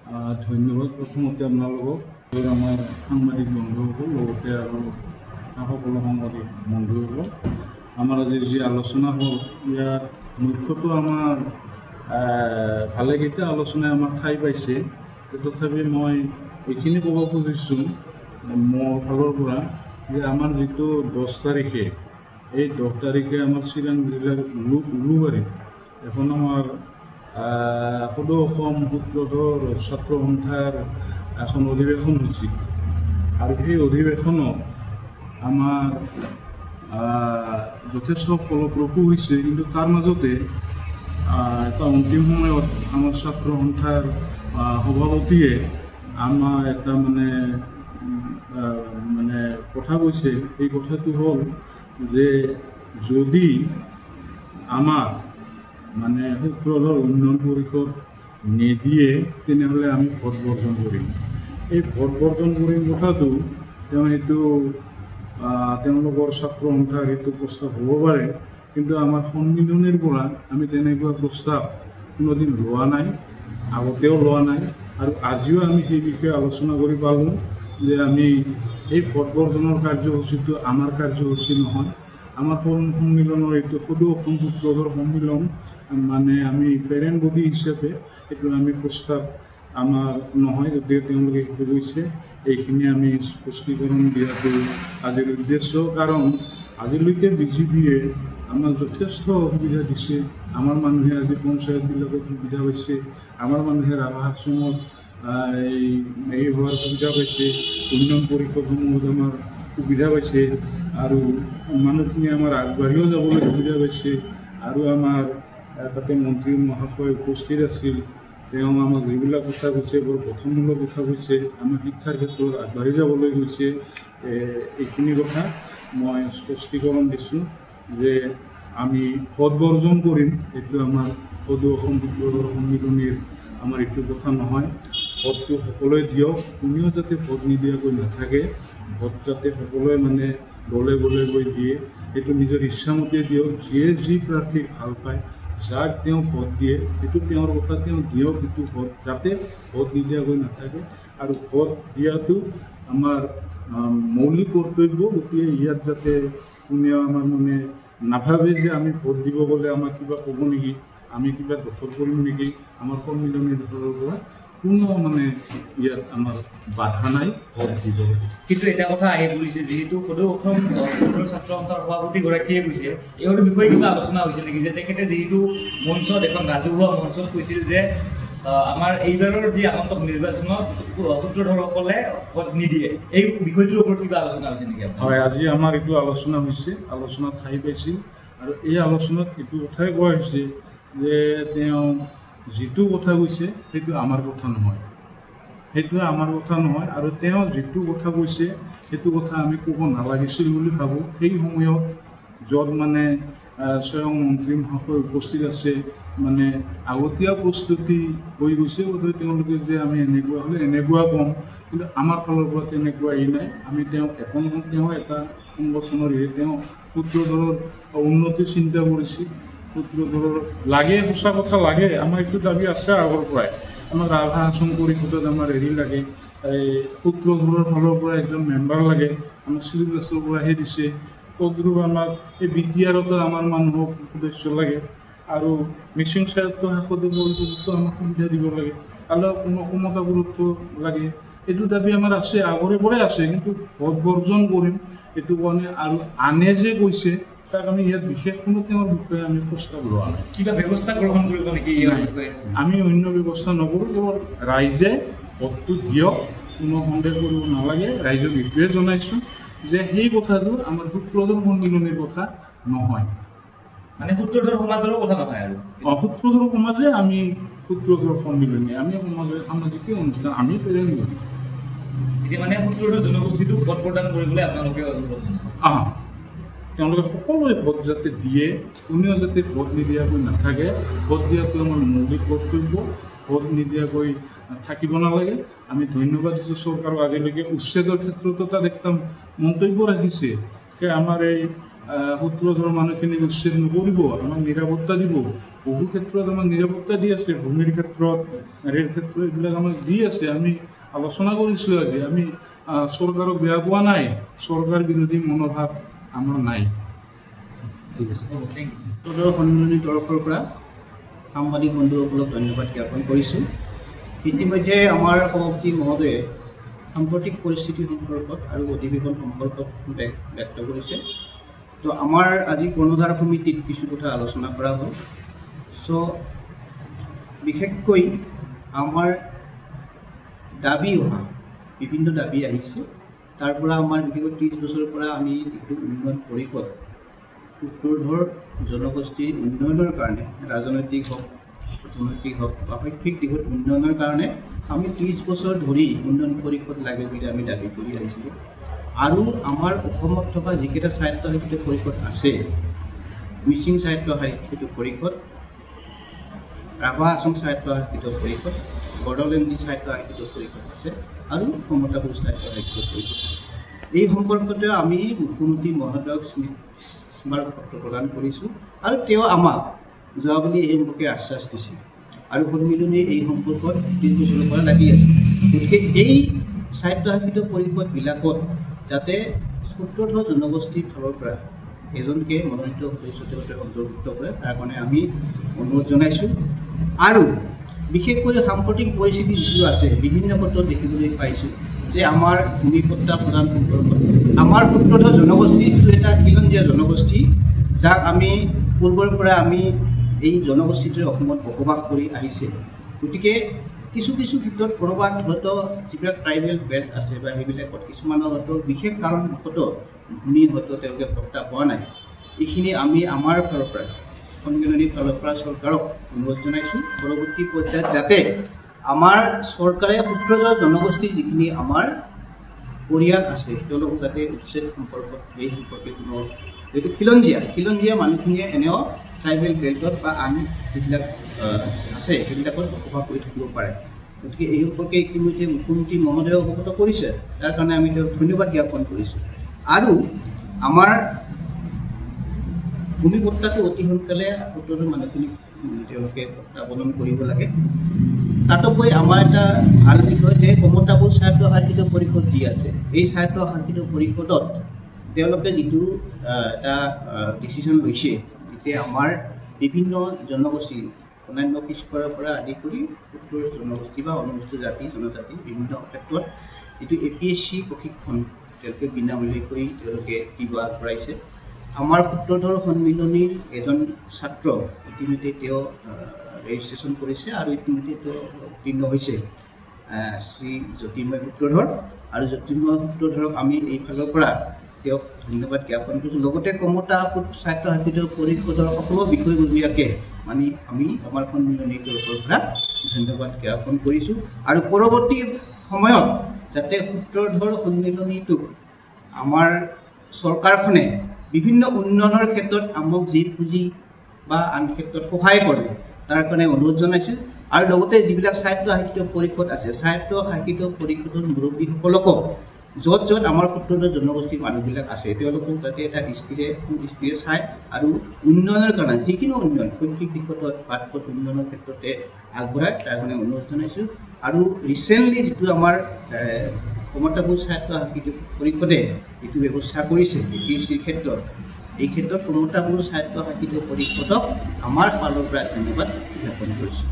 ধন্যবাদ প্ৰথমতে আপোনালোকক আমাৰ সাংবাদিক বন্ধুসকল লগতে আৰু সকলো সাংবাদিক বন্ধুসকল আমাৰ আজি যি আলোচনা হ'ল ইয়াত মুখ্যতঃ আমাৰ ভালেকেইটা আলোচনাই আমাৰ ঠাই পাইছে তথাপি মই এইখিনি ক'ব খুজিছোঁ মোৰ ফালৰ পৰা যে আমাৰ যিটো 10 তাৰিখে এই 10 তাৰিখে আমাৰ চিৰাং জিলাৰ উলুবাৰীত এখন আমাৰ সদৌ অসম সূত্ৰধৰ ছাত্ৰ সন্থাৰ এখন অধিৱেশন হৈছিল আৰু সেই অধিৱেশনত আমাৰ যথেষ্ট ফলপ্ৰসূ হৈছে কিন্তু তাৰ মাজতে এটা অন্তিম সময়ত আমাৰ ছাত্ৰ সন্থাৰ সভাপতিয়ে আমাৰ এটা মানে কথা কৈছে এই কথাটো হ'ল যে যদি আমাৰ মানে সূত্ৰধৰ উন্নয়ন পৰিষদ নিদিয়ে তেনেহ'লে আমি ভোট বৰ্জন কৰিম। এই ভোট বৰ্জন কৰিম কথাটো সেইটো তেওঁলোকৰ ছাত্ৰ সন্থাৰ সেইটো প্ৰস্তাৱ হ'ব পাৰে কিন্তু আমাৰ সন্মিলনীৰ পৰা আমি তেনেকুৱা প্ৰস্তাৱ কোনোদিন লোৱা নাই, আগতেও লোৱা নাই আৰু আজিও আমি সেই বিষয়ে আলোচনা কৰি পালোঁ যে আমি এই ভোট বৰ্জনৰ কাৰ্যসূচীটো আমাৰ কাৰ্যসূচী নহয়। আমাৰ সন্মিলনৰ এইটো সদৌ অসম সূত্ৰধৰ সন্মিলন মানে আমি পেৰেণ্ট বডি হিচাপে এইটো আমি প্ৰস্তাৱ আমাৰ নহয় যদিও তেওঁলোকে সেইটো কৈছে এইখিনি আমি স্পষ্টীকৰণ দিয়াটো আজিৰ উদ্দেশ্য কাৰণ আজিলৈকে বিজেপিয়ে আমাক যথেষ্ট সুবিধা দিছে। আমাৰ মানুহে আজি পঞ্চায়তবিলাকত সুবিধা পাইছে, আমাৰ মানুহে ৰাভা আশ্ৰমত এই হোৱাৰ সুবিধা পাইছে, উন্নয়ন পৰিষদসমূহত আমাৰ সুবিধা পাইছে আৰু মানুহখিনি আমাৰ আগবাঢ়িও যাবলৈ সুবিধা পাইছে আৰু আমাৰ তাতে মন্ত্ৰী মহাশয় উপস্থিত আছিল, তেওঁ আমাক যিবিলাক কথা কৈছে বৰ গঠনমূলক কথা কৈছে, আমাৰ শিক্ষাৰ ক্ষেত্ৰত আগবাঢ়ি যাবলৈ গৈছে। এইখিনি কথা মই স্পষ্টীকৰণ দিছোঁ যে আমি ভোট বৰ্জন কৰিম, এইটো আমাৰ সদৌ অসম সূত্ৰধৰ সন্মিলনীৰ আমাৰ এইটো কথা নহয়। ভোটটো সকলোৱে দিয়ক, কোনেও যাতে ভোট নিদিয়াকৈ নাথাকে, ভোট যাতে সকলোৱে মানে গলে গৈ দিয়ে, সেইটো নিজৰ ইচ্ছামতে দিয়ক, যিয়ে যি প্ৰাৰ্থীক ভাল পায় যাক তেওঁ ভোট দিয়ে সেইটো তেওঁৰ কথা, তেওঁ দিয়ক সেইটো ভোট, যাতে ভোট নিদিয়াকৈ নাথাকে আৰু ভোট দিয়াটো আমাৰ মৌলিক কৰ্তব্য। গতিকে ইয়াত যাতে কোনেও আমাৰ মানে নাভাবে যে আমি ভোট দিব গ'লে আমাক কিবা ক'ব নেকি, আমি কিবা দখল কৰিম নেকি, আমাৰ সন্মিলনীৰ ফালৰ পৰা কোনো মানে ইয়াত আমাৰ বাধা নাই ভোট দিবলৈ। কিন্তু এটা কথা আহি পৰিছে যিহেতু সদৌ অসম ছাত্ৰ সন্থাৰ সভাপতিগৰাকীয়ে কৈছে এই বিষয়ে কিবা আলোচনা হৈছে নেকি যে তেখেতে যিহেতু মঞ্চত এখন ৰাজহুৱা মঞ্চত কৈছিল যে আমাৰ এইবাৰৰ যি আগন্তুক নিৰ্বাচনত সূত্ৰধৰসকলে ভোট নিদিয়ে, এই বিষয়টোৰ ওপৰত কিবা আলোচনা হৈছে নেকি? হয়, আজি আমাৰ এইটো আলোচনা হৈছে, আলোচনাত ঠাই পাইছিল আৰু এই আলোচনাত এইটো কথাই কোৱা হৈছে যে তেওঁ যিটো কথা কৈছে সেইটো আমাৰ কথা নহয়, সেইটোৱে আমাৰ কথা নহয় আৰু তেওঁ যিটো কথা কৈছে সেইটো কথা আমি ক'ব নালাগিছিল বুলি ভাবোঁ। সেই সময়ত য'ত মানে স্বয়ং মন্ত্ৰী মহাশয় উপস্থিত আছে, মানে আগতীয়া প্ৰস্তুতি হৈ গৈছে, বোধহয় তেওঁলোকে যে আমি এনেকুৱা হ'লে এনেকুৱা ক'ম, কিন্তু আমাৰ ফালৰ পৰা তেনেকুৱা নাই। আমি তেওঁ এটা সংগঠনৰ তেওঁ সূত্ৰধৰৰ উন্নতি চিন্তা কৰিছিল, সূত্ৰধৰৰ লাগে, সঁচা কথা লাগে, আমাৰ এইটো দাবী আছে আগৰ পৰাই। আমাৰ ৰাভা আশ্ৰম পৰিষদত আমাৰ লাগে, এই সূত্ৰধৰৰ ফালৰ পৰা এজন মেম্বাৰ লাগে, আমাৰ চিভিলাছৰ পৰাহে দিছে, তদ্ৰূপ আমাক এই বিদ্যালয়তো আমাৰ মানুহক সদস্য লাগে আৰু মিচিং স্বায়ত্ত শাসক পৰিষদতো আমাক সুবিধা দিব লাগে আৰু কোনো ক্ষমতা গুৰুত্ব লাগে। এইটো দাবী আমাৰ আছে, আগৰে পৰাই আছে, কিন্তু ভোট বৰ্জন কৰিম এইটো কাৰণে আৰু আনে যে কৈছে তাক আমি ইয়াত বিশেষ কোনো তেওঁৰ বিষয়ে আমি প্ৰস্তাৱ লোৱা নাই। কিবা ব্যৱস্থা গ্ৰহণ কৰিব নেকি? আমি অন্য ব্যৱস্থা নকৰোঁ, কেৱল ৰাইজে ভোটটো দিয়ক, কোনো সন্দেহ কৰিব নালাগে। ৰাইজক এইটোৱে জনাইছোঁ যে সেই কথাটো আমাৰ সূত্ৰধৰ সন্মিলনীৰ কথা নহয়, মানে সূত্ৰধৰ সমাজৰ কথা নহয় আৰু সূত্ৰধৰ সমাজে আমি সূত্ৰধৰ সন্মিলনী, আমি সমাজৰ সামাজিক অনুষ্ঠান, আমি প্ৰেৰণ কৰোঁ। এতিয়া মানে সূত্ৰধৰ জনগোষ্ঠীটোক ভোট প্ৰদান কৰিবলৈ আপোনালোকে তেওঁলোকে সকলোৱে ভোট যাতে দিয়ে, কোনেও যাতে ভোট নিদিয়াকৈ নাথাকে, ভোট দিয়াটো আমাৰ মৌলিক কৰ্তব্য, ভোট নিদিয়াকৈ থাকিব নালাগে। আমি ধন্যবাদ দিছোঁ চৰকাৰক, আজিলৈকে উচ্ছেদৰ ক্ষেত্ৰতো তাত একটা মন্তব্য ৰাখিছে যে আমাৰ এই সূত্ৰধৰ মানুহখিনিক উচ্ছেদ নকৰিব, আমাক নিৰাপত্তা দিব, বহু ক্ষেত্ৰত আমাক নিৰাপত্তা দি আছে, ভূমিৰ ক্ষেত্ৰত, ৰেল ক্ষেত্ৰত, এইবিলাক আমাক দি আছে। আমি আলোচনা কৰিছোঁ আজি, আমি চৰকাৰক বেয়া পোৱা নাই, চৰকাৰ বিৰোধী মনোভাৱ আমাৰ নাই। ঠিক আছে, সন্মিলনীৰ তৰফৰ পৰা সাংবাদিক বন্ধুসকলক ধন্যবাদ জ্ঞাপন কৰিছোঁ। ইতিমধ্যে আমাৰ সভাপতি মহোদয়ে সাম্প্ৰতিক পৰিস্থিতি সম্পৰ্কত আৰু অধিৱেশন সম্পৰ্কত ব্যক্ত কৰিছে। তো আমাৰ আজি কৰ্ণধাৰ সমিতিত কিছু কথা আলোচনা কৰা হ'ল। চ' বিশেষকৈ আমাৰ দাবী অহা বিভিন্ন দাবী আহিছে, তাৰ পৰা আমাৰ বিশেষকৈ 30 বছৰৰ পৰা আমি যিটো উন্নয়ন পৰিষদ উত্তৰধৰ জনগোষ্ঠীৰ উন্নয়নৰ কাৰণে, ৰাজনৈতিক হওক, অৰ্থনৈতিক হওক বা শৈক্ষিক দিশত উন্নয়নৰ কাৰণে আমি 30 বছৰ ধৰি উন্নয়ন পৰিষদ লাগে বুলি আমি দাবী কৰি আহিছিলোঁ। আৰু আমাৰ অসমত থকা যিকেইটা স্বায়ত্তশাসিত পৰিষদ আছে, মিচিং স্বায়ত্তশাসিত পৰিষদ, ৰাভা আসাম স্বায়ত্তশাসিত পৰিষদ, বড়োলেণ্ডী স্বায়ত্তশাসিত পৰিষদ আছে আৰু সমতাপুৰ স্বায়ত্তশাসিত পৰিষদ আছে। এই সম্পৰ্কতে আমি মুখ্যমন্ত্ৰী মহোদয়ক স্মাৰক পত্ৰ প্ৰদান কৰিছোঁ আৰু তেওঁ আমাক যোৱাবুলি এই সম্পৰ্কে আশ্বাস দিছে আৰু সন্মিলনী এই সম্পৰ্কত 30 বছৰৰ পৰা লাগি আছে। গতিকে এই স্বায়ত্তশাসিত পৰিষদবিলাকত যাতে সূত্ৰধৰ জনগোষ্ঠীৰ ফালৰ পৰা এজনকে মনোনীত সদস্য তেওঁলোকে অন্তৰ্ভুক্ত কৰে, তাৰ কাৰণে আমি অনুৰোধ জনাইছোঁ। আৰু বিশেষকৈ সাম্প্ৰতিক পৰিস্থিতি যিটো আছে, বিভিন্ন ক্ষেত্ৰত দেখিবলৈ পাইছোঁ যে আমাৰ ভূমিপট্টা প্ৰদান সম্পৰ্কত আমাৰ সূত্ৰধৰ জনগোষ্ঠী যিটো এটা খিলঞ্জীয়া জনগোষ্ঠী, যাক আমি পূৰ্বৰ পৰা আমি এই জনগোষ্ঠীটোৱে অসমত বসবাস কৰি আহিছে। গতিকে কিছু কিছু ক্ষেত্ৰত ক'ৰবাত হয়তো যিবিলাক ট্ৰাইবেল বেল্ট আছে বা সেইবিলাকত কিছুমানৰ হয়তো বিশেষ কাৰণবশতঃ ভূমি হয়তো তেওঁলোকে পট্টা পোৱা নাই। এইখিনি আমি আমাৰ ফালৰ পৰা, সন্মিলনীৰ ফালৰ পৰা চৰকাৰক অনুৰোধ জনাইছোঁ, পৰৱৰ্তী পৰ্যায়ত যাতে আমাৰ চৰকাৰে সূত্ৰধৰ জনগোষ্ঠীৰ যিখিনি আমাৰ পৰিয়াল আছে তেওঁলোকক যাতে উচ্ছেদ সম্পৰ্কত এই সম্পৰ্কে কোনো যিটো খিলঞ্জীয়া মানুহখিনিয়ে এনেও ট্ৰাইবেল বেল্টত বা আন যিবিলাক আছে সেইবিলাকত বসবাস কৰি থাকিব পাৰে। গতিকে এই সম্পৰ্কে ইতিমধ্যে মুখ্যমন্ত্ৰী মহোদয়ে অৱগত কৰিছে, তাৰ কাৰণে আমি তেওঁক ধন্যবাদ জ্ঞাপন কৰিছোঁ। আৰু আমাৰ ভূমিপট্টাটো অতি সোনকালে সূত্ৰধৰ মানুহখিনিক তেওঁলোকে পট্টাৱলম্বন কৰিব লাগে। তাতোকৈ আমাৰ এটা ভাল বিষয় যে সমতাপুৰ স্বায়ত্তশাসিত পৰিষদ যি আছে, এই স্বায়ত্তশাসিত পৰিষদত তেওঁলোকে যিটো এটা ডিচিশ্যন লৈছে যে আমাৰ বিভিন্ন জনগোষ্ঠী, অন্যান্য পিছপৰাৰ পৰা আদি কৰি উত্তৰ জনগোষ্ঠী বা অনুসূচিত জাতি জনজাতি বিভিন্ন ক্ষেত্ৰত যিটো APSC প্ৰশিক্ষণ তেওঁলোকে বিনামূলীয়াকৈ তেওঁলোকে দিব আগবঢ়াইছে। আমাৰ সূত্ৰধৰ সন্মিলনীৰ এজন ছাত্ৰ ইতিমধ্যে তেওঁ ৰেজিষ্ট্ৰেশ্যন কৰিছে আৰু ইতিমধ্যে তেওঁ উত্তীৰ্ণ হৈছে, শ্ৰী জ্যোতিৰ্ময় সূত্ৰধৰ। আৰু জ্যোতিৰ্ময় সূত্ৰধৰক আমি এইফালৰ পৰা তেওঁক ধন্যবাদ জ্ঞাপন কৰিছোঁ। লগতে কমতাপুৰ স্বায়ত্তশাসিত পৰিষদৰ সকলো বিষয়ববীয়াকে আমি আমাৰ সন্মিলনীৰ তৰফৰ পৰা ধন্যবাদ জ্ঞাপন কৰিছোঁ। আৰু পৰৱৰ্তী সময়ত যাতে সূত্ৰধৰ সন্মিলনীটোক আমাৰ চৰকাৰখনে বিভিন্ন উন্নয়নৰ ক্ষেত্ৰত আমাক যি পুঁজি বা আন ক্ষেত্ৰত সহায় কৰে তাৰ কাৰণে অনুৰোধ জনাইছোঁ। আৰু লগতে যিবিলাক স্বায়ত্তশাসিত পৰিষদ আছে, স্বায়ত্তশাসিত পৰিষদৰ মুৰব্বীসকলকো য'ত য'ত আমাৰ সূত্ৰধৰ জনগোষ্ঠীৰ মানুহবিলাক আছে তেওঁলোকক যাতে এটা দৃষ্টিৰে চায় আৰু উন্নয়নৰ কাৰণে যিকোনো উন্নয়ন শৈক্ষিক দিশত বাটপথ উন্নয়নৰ ক্ষেত্ৰতে আগবঢ়ায়, তাৰ কাৰণে অনুৰোধ জনাইছোঁ। আৰু ৰিচেণ্টলি যিটো আমাৰ সমতাপুৰ স্বায়ত্তশাসিত পৰিষদে যিটো ব্যৱস্থা কৰিছে APSCৰ ক্ষেত্ৰত, এই ক্ষেত্ৰত সমতাপুৰ স্বায়ত্তশাসিত পৰিষদক আমাৰ ফালৰ পৰা ধন্যবাদ জ্ঞাপন কৰিছোঁ।